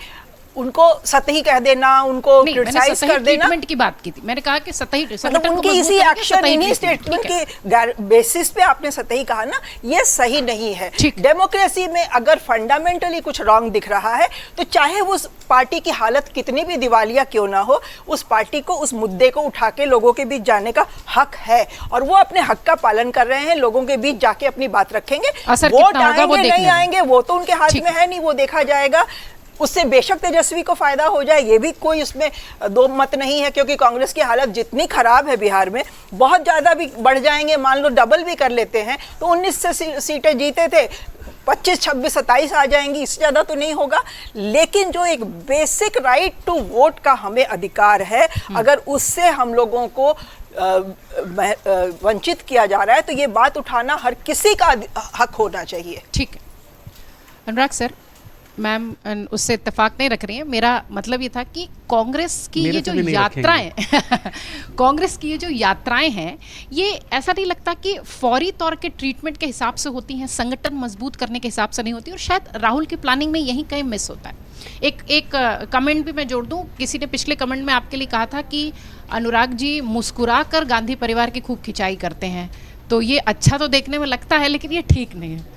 उनको सतही कह देना, उनको क्रिटिसाइज कर देना, ट्रीटमेंट की बात की थी, मैंने कहा कि सतही मतलब उनकी इसी एक्शन, इन्हीं स्टेटमेंट के बेसिस पे आपने सतही कहा ना, ये सही नहीं है। डेमोक्रेसी में अगर फंडामेंटली कुछ रॉन्ग दिख रहा है तो चाहे वो उस पार्टी की हालत कितनी भी दिवालिया क्यों ना हो, उस पार्टी को उस मुद्दे को उठा के लोगों के बीच जाने का हक है और वो अपने हक का पालन कर रहे हैं। लोगों के बीच जाके अपनी बात रखेंगे, वोट आएंगे नहीं आएंगे वो तो उनके हाथ में है नहीं, वो देखा जाएगा। उससे बेशक तेजस्वी को फायदा हो जाए, ये भी कोई उसमें दो मत नहीं है, क्योंकि कांग्रेस की हालत जितनी खराब है बिहार में, बहुत ज़्यादा भी बढ़ जाएंगे, मान लो डबल भी कर लेते हैं तो 19 से सीटें जीते थे, 25, 26, 27 आ जाएंगी, इससे ज़्यादा तो नहीं होगा। लेकिन जो एक बेसिक राइट टू वोट का हमें अधिकार है, अगर उससे हम लोगों को वंचित किया जा रहा है तो ये बात उठाना हर किसी का हक होना चाहिए। ठीक है अनुराग सर, मैम उससे इत्तेफाक नहीं रख रही हैं। मेरा मतलब ये था कि कांग्रेस की मेरे ये से जो भी नहीं यात्राएं कांग्रेस की ये जो यात्राएं हैं, ये ऐसा नहीं लगता कि फौरी तौर के ट्रीटमेंट के हिसाब से होती हैं, संगठन मजबूत करने के हिसाब से नहीं होती, और शायद राहुल की प्लानिंग में यहीं कहीं मिस होता है। एक कमेंट भी मैं जोड़ दूं, किसी ने पिछले कमेंट में आपके लिए कहा था कि अनुराग जी मुस्कुरा कर गांधी परिवार की खूब खिंचाई करते हैं, तो ये अच्छा तो देखने में लगता है लेकिन ये ठीक नहीं है।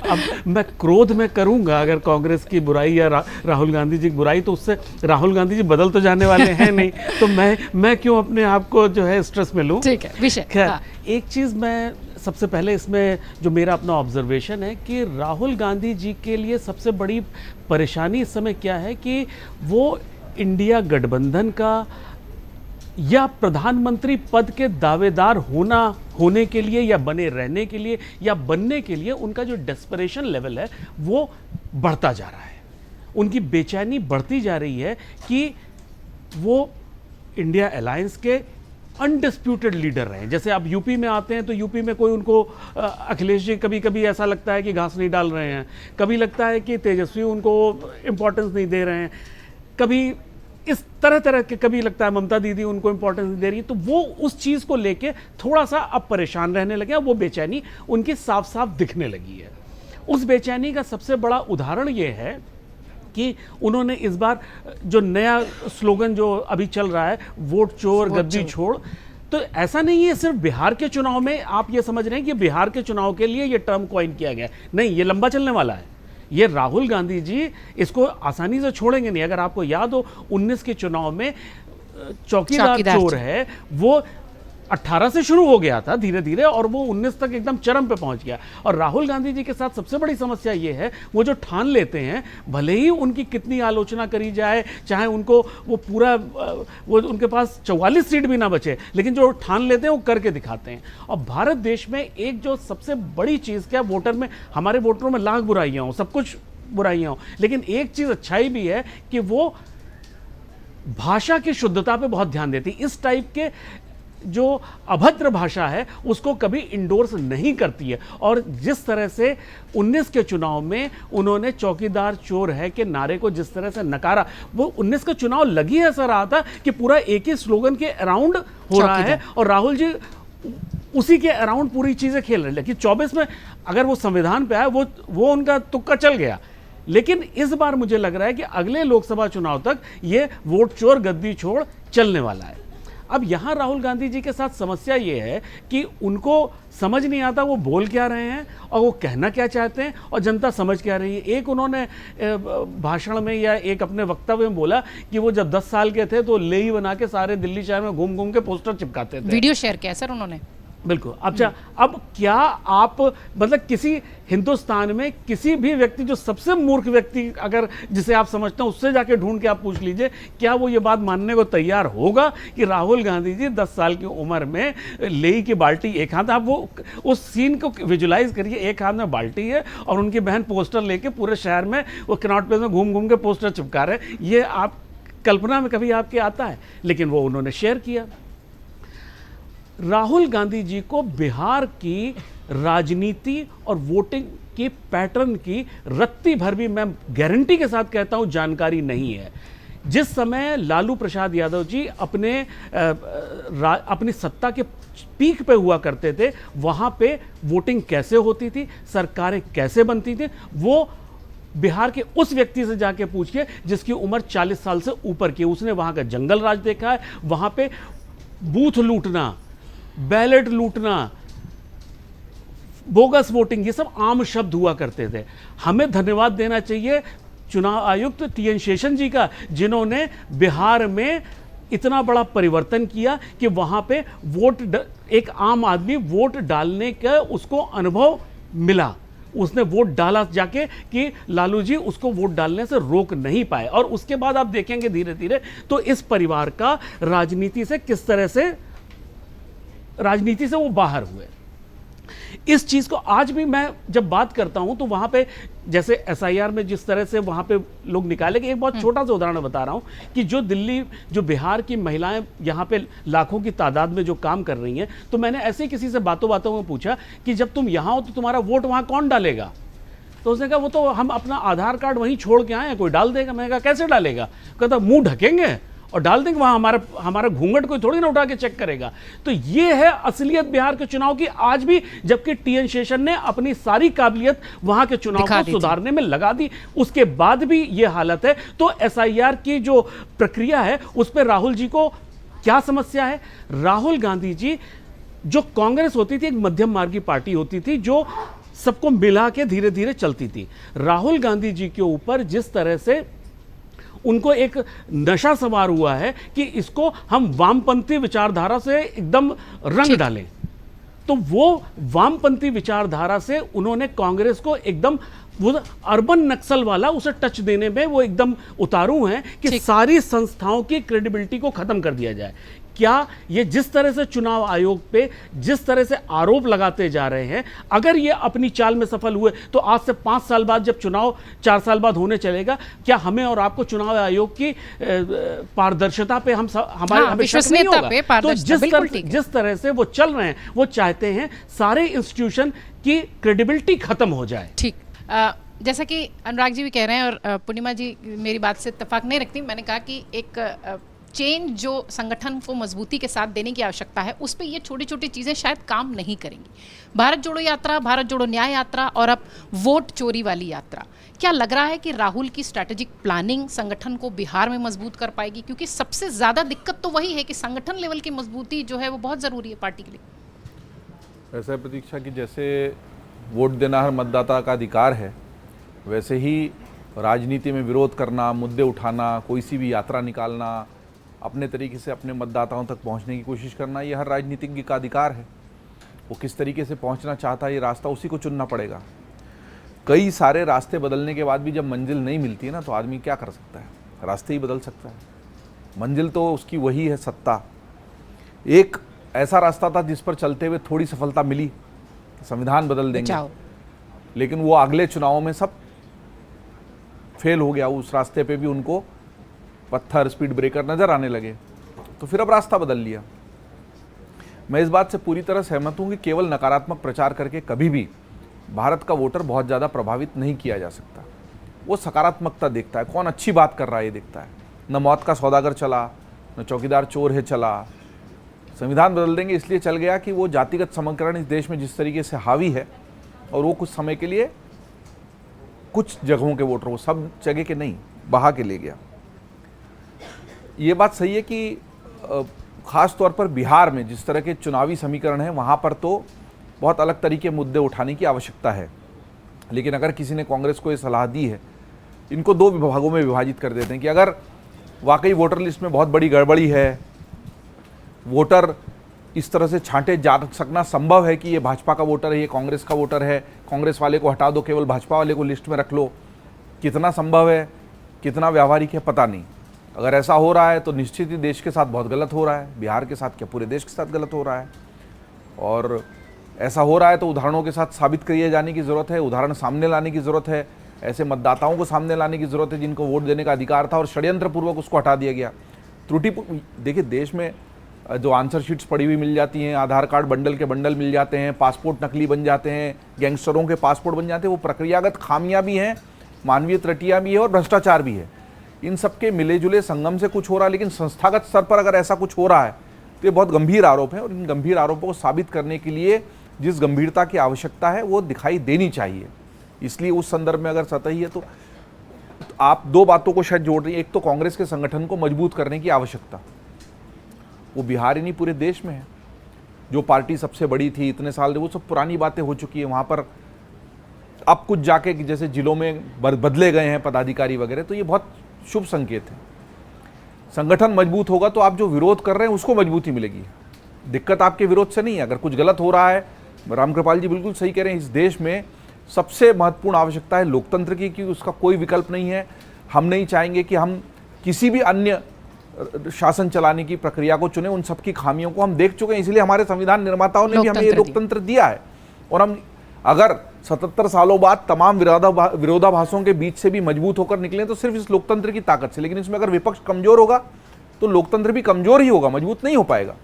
अब मैं क्रोध में करूंगा अगर कांग्रेस की बुराई या राहुल गांधी जी की बुराई, तो उससे राहुल गांधी जी बदल तो जाने वाले हैं नहीं, तो मैं क्यों अपने आप को जो है स्ट्रेस में लूं। ठीक है, विषय खैर हाँ। एक चीज़ मैं सबसे पहले इसमें जो मेरा अपना ऑब्जर्वेशन है कि राहुल गांधी जी के लिए सबसे बड़ी परेशानी इस समय क्या है कि वो इंडिया गठबंधन का या प्रधानमंत्री पद के दावेदार होने के लिए या बने रहने के लिए या बनने के लिए उनका जो डेस्परेशन लेवल है वो बढ़ता जा रहा है। उनकी बेचैनी बढ़ती जा रही है कि वो इंडिया अलायंस के अनडिस्प्यूटेड लीडर रहे। जैसे आप यूपी में आते हैं तो यूपी में कोई उनको अखिलेश जी कभी कभी ऐसा लगता है कि घास नहीं डाल रहे हैं, कभी लगता है कि तेजस्वी उनको इम्पोर्टेंस नहीं दे रहे हैं, कभी इस तरह के, कभी लगता है ममता दीदी उनको इंपॉर्टेंस दे रही है। तो वो उस चीज़ को लेके थोड़ा सा अब परेशान रहने लगे हैं। वो बेचैनी उनकी साफ साफ दिखने लगी है। उस बेचैनी का सबसे बड़ा उदाहरण ये है कि उन्होंने इस बार जो नया स्लोगन जो अभी चल रहा है, वोट चोर गद्दी छोड़, तो ऐसा नहीं है सिर्फ बिहार के चुनाव में आप ये समझ रहे हैं कि बिहार के चुनाव के लिए ये टर्म कॉइन किया गया, नहीं, ये लंबा चलने वाला है। ये राहुल गांधी जी इसको आसानी से छोड़ेंगे नहीं। अगर आपको याद हो 19 के चुनाव में चौकीदार चोर है, वो 18 से शुरू हो गया था धीरे धीरे और वो 19 तक एकदम चरम पे पहुंच गया। और राहुल गांधी जी के साथ सबसे बड़ी समस्या ये है, वो जो ठान लेते हैं, भले ही उनकी कितनी आलोचना करी जाए, चाहे उनको वो पूरा वो उनके पास 44 सीट भी ना बचे, लेकिन जो ठान लेते हैं वो करके दिखाते हैं। और भारत देश में एक जो सबसे बड़ी चीज़ क्या, वोटर में, हमारे वोटरों में लाख बुराइयाँ हों, सब कुछ बुराइयाँ हों, लेकिन एक चीज़ अच्छाई भी है कि वो भाषा की शुद्धता पे बहुत ध्यान देती। इस टाइप के जो अभद्र भाषा है उसको कभी इंडोर्स नहीं करती है। और जिस तरह से 19 के चुनाव में उन्होंने चौकीदार चोर है के नारे को जिस तरह से नकारा, वो 19 का चुनाव लगी ऐसा रहा था कि पूरा एक ही स्लोगन के अराउंड हो रहा है और राहुल जी उसी के अराउंड पूरी चीजें खेल रहे हैं। लेकिन 24 में अगर वो संविधान पे आए, वो उनका तुक्का चल गया। लेकिन इस बार मुझे लग रहा है कि अगले लोकसभा चुनाव तक ये वोट चोर गद्दी छोड़ चलने वाला है। अब यहाँ राहुल गांधी जी के साथ समस्या ये है कि उनको समझ नहीं आता वो बोल क्या रहे हैं और वो कहना क्या चाहते हैं और जनता समझ क्या रही है। एक उन्होंने भाषण में या एक अपने वक्तव्य में बोला कि वो जब 10 साल के थे तो लेही बना के सारे दिल्ली शहर में घूम घूम के पोस्टर चिपकाते थे। वीडियो शेयर किया सर उन्होंने, बिल्कुल। अच्छा, अब क्या आप मतलब किसी हिंदुस्तान में किसी भी व्यक्ति, जो सबसे मूर्ख व्यक्ति अगर जिसे आप समझते हैं, उससे जाके ढूंढ के आप पूछ लीजिए, क्या वो ये बात मानने को तैयार होगा कि राहुल गांधी जी 10 साल की उम्र में लेही की बाल्टी एक हाथ, आप वो उस सीन को विजुलाइज करिए, एक हाथ में बाल्टी है और उनकी बहन पोस्टर लेके पूरे शहर में वो कनॉट प्लेस में घूम घूम के पोस्टर चिपका रहे हैं। ये आप कल्पना में कभी आपके आता है? लेकिन वो उन्होंने शेयर किया। राहुल गांधी जी को बिहार की राजनीति और वोटिंग के पैटर्न की रत्ती भर भी, मैं गारंटी के साथ कहता हूं, जानकारी नहीं है। जिस समय लालू प्रसाद यादव जी अपनी सत्ता के पीक पे हुआ करते थे, वहां पे वोटिंग कैसे होती थी, सरकारें कैसे बनती थी, वो बिहार के उस व्यक्ति से जाके पूछिए जिसकी उम्र 40 साल से ऊपर की। उसने वहां का जंगल राज देखा है। वहां पे बूथ लूटना, बैलेट लूटना, बोगस वोटिंग, ये सब आम शब्द हुआ करते थे। हमें धन्यवाद देना चाहिए चुनाव आयुक्त TN शेषन जी का, जिन्होंने बिहार में इतना बड़ा परिवर्तन किया कि वहां पे एक आम आदमी वोट डालने का उसको अनुभव मिला। उसने वोट डाला जाके कि लालू जी उसको वोट डालने से रोक नहीं पाए। और उसके बाद आप देखेंगे धीरे धीरे तो इस परिवार का राजनीति से किस तरह से वो बाहर हुए। इस चीज को आज भी मैं जब बात करता हूं तो वहां पे जैसे SIR में जिस तरह से वहां पे लोग निकाले गए, एक बहुत छोटा सा उदाहरण बता रहा हूं कि जो बिहार की महिलाएं यहां पे लाखों की तादाद में जो काम कर रही हैं, तो मैंने ऐसे किसी से बातों में पूछा कि जब तुम यहां हो तो तुम्हारा वोट वहां कौन डालेगा? तो उसने कहा वो तो हम अपना आधार कार्ड वहीं छोड़ के आए हैं, कोई डाल देगा। मैंने कहा कैसे डालेगा? कहता मुंह ढकेंगे और डाल देंगे, वहाँ हमारा घूंघट कोई थोड़ी ना उठा के चेक करेगा। तो ये है असलियत बिहार के चुनाव की आज भी, जबकि टीएन शेषन ने अपनी सारी काबिलियत वहां के चुनाव को सुधारने में लगा दी, उसके बाद भी ये हालत है। तो एसआईआर की जो प्रक्रिया है उस पर राहुल जी को क्या समस्या है? राहुल गांधी जी, जो कांग्रेस होती थी एक मध्यम मार्गी पार्टी होती थी जो सबको मिला के धीरे धीरे चलती थी। राहुल गांधी जी के ऊपर जिस तरह से उनको एक नशा सवार हुआ है कि इसको हम वामपंथी विचारधारा से एकदम रंग डालें, तो वो वामपंथी विचारधारा से उन्होंने कांग्रेस को एकदम वो अर्बन नक्सल वाला उसे टच देने में वो एकदम उतारू हैं कि सारी संस्थाओं की क्रेडिबिलिटी को खत्म कर दिया जाए। क्या ये जिस तरह से चुनाव आयोग पे जिस तरह से आरोप लगाते जा रहे हैं, अगर ये अपनी चाल में सफल हुए तो आज से 5 साल बाद जब चुनाव 4 साल बाद होने चलेगा, क्या हमें और आपको चुनाव आयोग की पारदर्शिता पे हमारे विश्वसनीयता पे तो जिस तरह से वो चल रहे हैं, वो चाहते हैं सारे इंस्टीट्यूशन की क्रेडिबिलिटी खत्म हो जाए। ठीक, जैसा कि अनुराग जी भी कह रहे हैं और पूर्णिमा जी मेरी बात से इत्तेफाक नहीं रखती, मैंने कहा कि एक चेंज जो संगठन को मजबूती के साथ देने की आवश्यकता है, उस पे ये छोटी छोटी चीज़ें शायद काम नहीं करेंगी। भारत जोड़ो यात्रा, भारत जोड़ो न्याय यात्रा और अब वोट चोरी वाली यात्रा, क्या लग रहा है कि राहुल की स्ट्रैटेजिक प्लानिंग संगठन को बिहार में मजबूत कर पाएगी? क्योंकि सबसे ज़्यादा दिक्कत तो वही है कि संगठन लेवल की मजबूती जो है वो बहुत ज़रूरी है पार्टी के लिए। ऐसा प्रतीक्षा कि जैसे वोट देना हर मतदाता का अधिकार है, वैसे ही राजनीति में विरोध करना, मुद्दे उठाना, कोई सी भी यात्रा निकालना, अपने तरीके से अपने मतदाताओं तक पहुंचने की कोशिश करना, ये हर राजनीतिज्ञ का अधिकार है। वो किस तरीके से पहुंचना चाहता है, ये रास्ता उसी को चुनना पड़ेगा। कई सारे रास्ते बदलने के बाद भी जब मंजिल नहीं मिलती है ना, तो आदमी क्या कर सकता है? रास्ते ही बदल सकता है। मंजिल तो उसकी वही है, सत्ता। एक ऐसा रास्ता था जिस पर चलते हुए थोड़ी सफलता मिली, संविधान बदल देंगे, लेकिन वो अगले चुनावों में सब फेल हो गया। उस रास्ते पे भी उनको पत्थर, स्पीड ब्रेकर नजर आने लगे, तो फिर अब रास्ता बदल लिया। मैं इस बात से पूरी तरह सहमत हूं कि केवल नकारात्मक प्रचार करके कभी भी भारत का वोटर बहुत ज़्यादा प्रभावित नहीं किया जा सकता। वो सकारात्मकता देखता है, कौन अच्छी बात कर रहा है ये देखता है। न मौत का सौदागर चला, न चौकीदार चोर है चला। संविधान बदल देंगे इसलिए चल गया कि वो जातिगत समीकरण इस देश में जिस तरीके से हावी है, और वो कुछ समय के लिए कुछ जगहों के वोटर, वो सब जगह के नहीं, बहा के ले गया। ये बात सही है कि ख़ास तौर पर बिहार में जिस तरह के चुनावी समीकरण हैं, वहाँ पर तो बहुत अलग तरीके मुद्दे उठाने की आवश्यकता है। लेकिन अगर किसी ने कांग्रेस को ये सलाह दी है, इनको 2 विभागों में विभाजित कर देते हैं कि अगर वाकई वोटर लिस्ट में बहुत बड़ी गड़बड़ी है, वोटर इस तरह से छांटे जा सकना संभव है कि ये भाजपा का वोटर है, ये कांग्रेस का वोटर है, कांग्रेस वाले को हटा दो, केवल भाजपा वाले को लिस्ट में रख लो, कितना संभव है, कितना व्यावहारिक है, पता नहीं। अगर ऐसा हो रहा है तो निश्चित ही देश के साथ बहुत गलत हो रहा है, बिहार के साथ क्या पूरे देश के साथ गलत हो रहा है। और ऐसा हो रहा है तो उदाहरणों के साथ साबित किए जाने की ज़रूरत है, उदाहरण सामने लाने की ज़रूरत है, ऐसे मतदाताओं को सामने लाने की ज़रूरत है जिनको वोट देने का अधिकार था और षड्यंत्रपूर्वक उसको हटा दिया गया। त्रुटि देखिए, देश में जो आंसर शीट्स पड़ी हुई मिल जाती हैं, आधार कार्ड बंडल के बंडल मिल जाते हैं, पासपोर्ट नकली बन जाते हैं, गैंगस्टरों के पासपोर्ट बन जाते हैं, वो प्रक्रियागत खामियां भी हैं, मानवीय त्रुटियां भी है और भ्रष्टाचार भी है। इन सबके मिले जुले संगम से कुछ हो रहा है। लेकिन संस्थागत स्तर पर अगर ऐसा कुछ हो रहा है तो ये बहुत गंभीर आरोप है, और इन गंभीर आरोपों को साबित करने के लिए जिस गंभीरता की आवश्यकता है वो दिखाई देनी चाहिए। इसलिए उस संदर्भ में अगर सतही है तो आप 2 बातों को शायद जोड़ रही है। एक तो कांग्रेस के संगठन को मजबूत करने की आवश्यकता, वो बिहार ही नहीं पूरे देश में है। जो पार्टी सबसे बड़ी थी इतने साल, वो सब पुरानी बातें हो चुकी है। वहाँ पर अब कुछ जाके जैसे जिलों में बदले गए हैं पदाधिकारी वगैरह, तो ये बहुत शुभ संकेत है। संगठन मजबूत होगा तो आप जो विरोध कर रहे हैं उसको मजबूती मिलेगी। दिक्कत आपके विरोध से नहीं है। अगर कुछ गलत हो रहा है, रामकृपाल जी बिल्कुल सही कह रहे हैं, इस देश में सबसे महत्वपूर्ण आवश्यकता है लोकतंत्र की, क्योंकि उसका कोई विकल्प नहीं है। हम नहीं चाहेंगे कि हम किसी भी अन्य शासन चलाने की प्रक्रिया को चुने। उन सबकी खामियों को हम देख चुके हैं, इसलिए हमारे संविधान निर्माताओं ने भी हमें ये लोकतंत्र दिया है। और हम अगर 77 सालों बाद तमाम विरोधाभासों के बीच से भी मजबूत होकर निकले तो सिर्फ इस लोकतंत्र की ताकत से। लेकिन इसमें अगर विपक्ष कमजोर होगा तो लोकतंत्र भी कमजोर ही होगा, मजबूत नहीं हो पाएगा।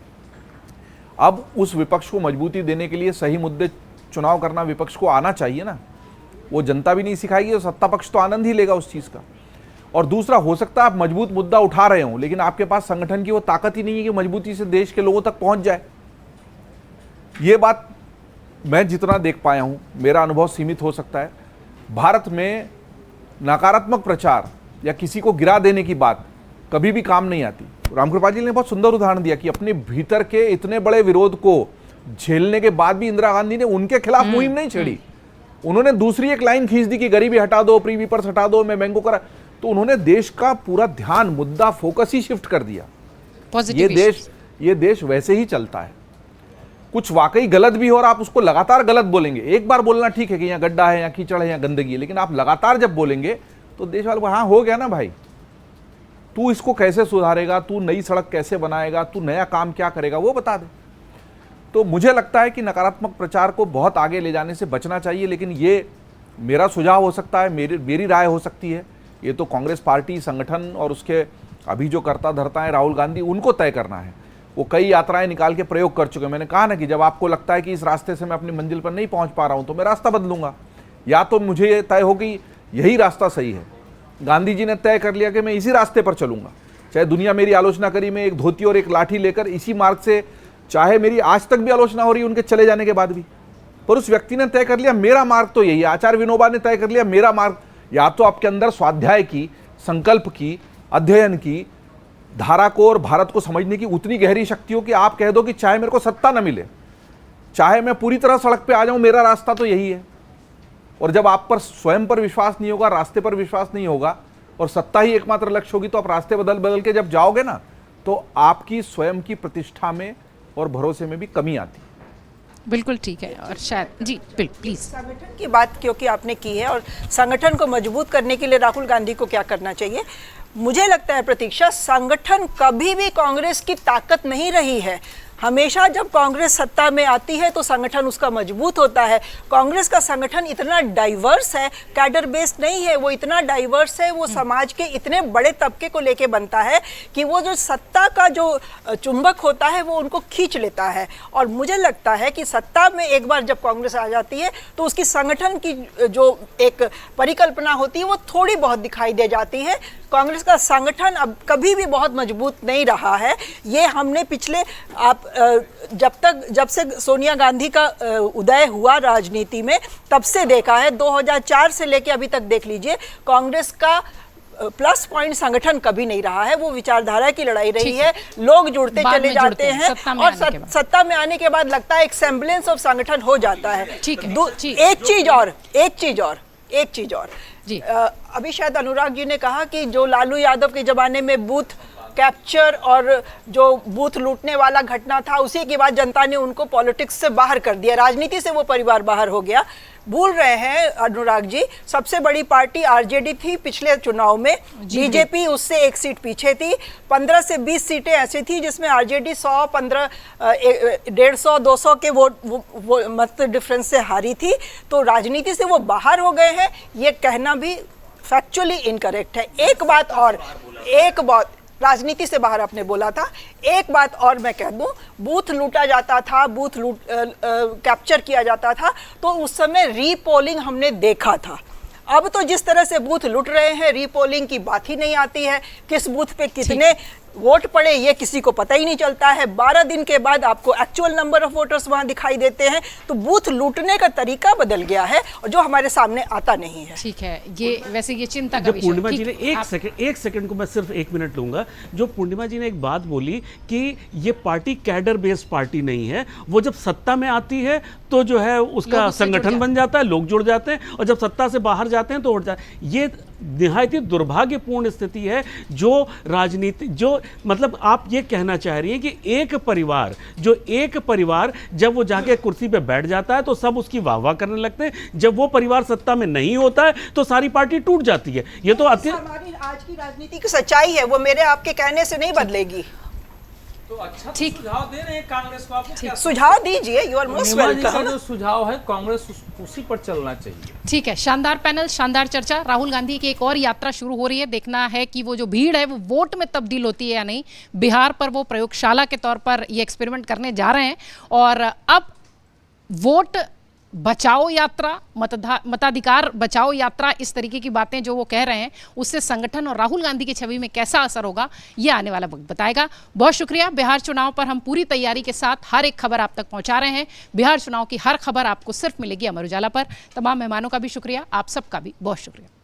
अब उस विपक्ष को मजबूती देने के लिए सही मुद्दे चुनाव करना विपक्ष को आना चाहिए ना। वो जनता भी नहीं सिखाएगी, तो सत्ता पक्ष तो आनंद ही लेगा उस चीज़ का। और दूसरा, हो सकता है आप मजबूत मुद्दा उठा रहे हो, लेकिन आपके पास संगठन की वो ताकत ही नहीं है कि मजबूती से देश के लोगों तक पहुंच जाए। ये बात मैं जितना देख पाया हूं, मेरा अनुभव सीमित हो सकता है। भारत में नकारात्मक प्रचार या किसी को गिरा देने की बात कभी भी काम नहीं आती। रामकृपाल जी ने बहुत सुंदर उदाहरण दिया कि अपने भीतर के इतने बड़े विरोध को झेलने के बाद भी इंदिरा गांधी ने उनके खिलाफ मुहिम नहीं छेड़ी। उन्होंने दूसरी एक लाइन खींच दी कि गरीबी हटा दो, प्री वीपर्स हटा दो, मैं मैंगो करा, तो उन्होंने देश का पूरा ध्यान, मुद्दा, फोकस ही शिफ्ट कर दिया। ये देश वैसे ही चलता है। कुछ वाकई गलत भी हो और आप उसको लगातार गलत बोलेंगे, एक बार बोलना ठीक है कि यहाँ गड्ढा है, यहाँ कीचड़ है, यहाँ गंदगी है, लेकिन आप लगातार जब बोलेंगे तो देश वाले, हाँ हो गया ना भाई, तू इसको कैसे सुधारेगा, तू नई सड़क कैसे बनाएगा, तू नया काम क्या करेगा, वो बता दे। तो मुझे लगता है कि नकारात्मक प्रचार को बहुत आगे ले जाने से बचना चाहिए, लेकिन ये मेरा सुझाव हो सकता है, मेरी राय हो सकती है। ये तो कांग्रेस पार्टी, संगठन और उसके अभी जो करता धरता है राहुल गांधी, उनको तय करना है। वो कई यात्राएं निकाल के प्रयोग कर चुके हैं। मैंने कहा ना कि जब आपको लगता है कि इस रास्ते से मैं अपनी मंजिल पर नहीं पहुंच पा रहा हूं तो मैं रास्ता बदलूंगा, या तो मुझे ये तय हो कि यही रास्ता सही है। गांधी जी ने तय कर लिया कि मैं इसी रास्ते पर चलूंगा, चाहे दुनिया मेरी आलोचना करी, मैं एक धोती और एक लाठी लेकर इसी मार्ग से, चाहे मेरी आज तक भी आलोचना हो रही है उनके चले जाने के बाद भी, पर उस व्यक्ति ने तय कर लिया मेरा मार्ग तो यही है। आचार्य विनोबा ने तय कर लिया मेरा मार्ग। या तो आपके अंदर स्वाध्याय की, संकल्प की, अध्ययन की धारा को और भारत को समझने की उतनी गहरी शक्ति हो कि आप कह दो कि चाहे मेरे को सत्ता न मिले, चाहे मैं पूरी तरह सड़क पे आ जाऊं, मेरा रास्ता तो यही है। और जब आप पर स्वयं पर विश्वास नहीं होगा, रास्ते पर विश्वास नहीं होगा और सत्ता ही एकमात्र लक्ष्य होगी, तो आप रास्ते बदल बदल के जब जाओगे ना, तो आपकी स्वयं की प्रतिष्ठा में और भरोसे में भी कमी आती है। बिल्कुल ठीक है। और शायद जी प्लीज, संगठन की बात क्योंकि आपने की है और संगठन को मजबूत करने के लिए राहुल गांधी को क्या करना चाहिए, मुझे लगता है प्रतीक्षा, संगठन कभी भी कांग्रेस की ताकत नहीं रही है। हमेशा जब कांग्रेस सत्ता में आती है तो संगठन उसका मजबूत होता है। कांग्रेस का संगठन इतना डाइवर्स है, कैडर बेस्ड नहीं है, वो इतना डाइवर्स है, वो समाज के इतने बड़े तबके को लेके बनता है कि वो जो सत्ता का जो चुंबक होता है वो उनको खींच लेता है। और मुझे लगता है कि सत्ता में एक बार जब कांग्रेस आ जाती है तो उसकी संगठन की जो एक परिकल्पना होती है वो थोड़ी बहुत दिखाई दे जाती है। कांग्रेस का संगठन अब कभी भी बहुत मजबूत नहीं रहा है। ये हमने पिछले जब से सोनिया गांधी का उदय हुआ राजनीति में तब से देखा है। 2004 से लेके अभी तक देख लीजिए, कांग्रेस का प्लस पॉइंट संगठन कभी नहीं रहा है। वो विचारधारा की लड़ाई रही है, लोग जुड़ते चले जाते हैं और सत्ता में आने के बाद लगता है एक सेम्बलेंस ऑफ संगठन हो जाता है। एक चीज और जी, अभी शायद अनुराग जी ने कहा कि जो लालू यादव के जमाने में बूथ कैप्चर और जो बूथ लूटने वाला घटना था, उसी के बाद जनता ने उनको पॉलिटिक्स से बाहर कर दिया, राजनीति से वो परिवार बाहर हो गया। भूल रहे हैं अनुराग जी, सबसे बड़ी पार्टी आरजेडी थी पिछले चुनाव में, बीजेपी उससे एक सीट पीछे थी। 15 से 20 सीटें ऐसी थी जिसमें आरजेडी 100, 15, 150, 200 के वोट मत डिफरेंस से हारी थी। तो राजनीति से वो बाहर हो गए हैं, ये कहना भी फैक्चुअली इनकरेक्ट है। एक बात राजनीति से बाहर आपने बोला था, एक बात और मैं कह दूं, बूथ लूटा जाता था, बूथ कैप्चर किया जाता था, तो उस समय रीपोलिंग हमने देखा था। अब तो जिस तरह से बूथ लूट रहे हैं, रीपोलिंग की बात ही नहीं आती है। किस बूथ पे कितने वोट पड़े ये किसी को पता ही नहीं चलता है। 12 दिन के बाद आपको एक्चुअल नंबर ऑफ वोटर्स वहां दिखाई देते हैं। तो बूथ लूटने का तरीका बदल गया है और जो हमारे सामने आता नहीं है। ठीक है, ये वैसे ये चिंता का विषय। पूर्णिमा जी ने एक सेकंड को मैं सिर्फ 1 मिनट लूंगा। जो पूर्णिमा जी ने एक बात बोली कि ये पार्टी कैडर बेस्ड पार्टी नहीं है, वो जब सत्ता में आती है तो जो है उसका संगठन बन जाता है, लोग जुड़ जाते हैं, और जब सत्ता से बाहर जाते हैं तो उठ जाते हैं। ये निहायत ही दुर्भाग्यपूर्ण स्थिति है जो राजनीति, जो मतलब आप ये कहना चाह रही है कि एक परिवार जब वो जाके कुर्सी पे बैठ जाता है तो सब उसकी वाहवाह करने लगते हैं, जब वो परिवार सत्ता में नहीं होता है तो सारी पार्टी टूट जाती है। ये तो हमारी आज की राजनीति की सच्चाई है, वो मेरे आपके कहने से नहीं बदलेगी। तो अच्छा ठीक सुझाव दे रहे हैं कांग्रेस को, आपको क्या सुझाव दीजिए, यू आर मोस्ट वेलकम। जो सुझाव है कांग्रेस उसी पर चलना चाहिए। ठीक है, शानदार पैनल, शानदार चर्चा। राहुल गांधी की एक और यात्रा शुरू हो रही है, देखना है कि वो जो भीड़ है वो वोट में तब्दील होती है या नहीं। बिहार पर वो प्रयोगशाला के तौर पर ये एक्सपेरिमेंट करने जा रहे हैं और अब वोट बचाओ यात्रा, मताधिकार बचाओ यात्रा, इस तरीके की बातें जो वो कह रहे हैं, उससे संगठन और राहुल गांधी की छवि में कैसा असर होगा, ये आने वाला वक्त बताएगा। बहुत शुक्रिया। बिहार चुनाव पर हम पूरी तैयारी के साथ हर एक खबर आप तक पहुंचा रहे हैं। बिहार चुनाव की हर खबर आपको सिर्फ मिलेगी अमर उजाला पर। तमाम मेहमानों का भी शुक्रिया, आप सबका भी बहुत शुक्रिया।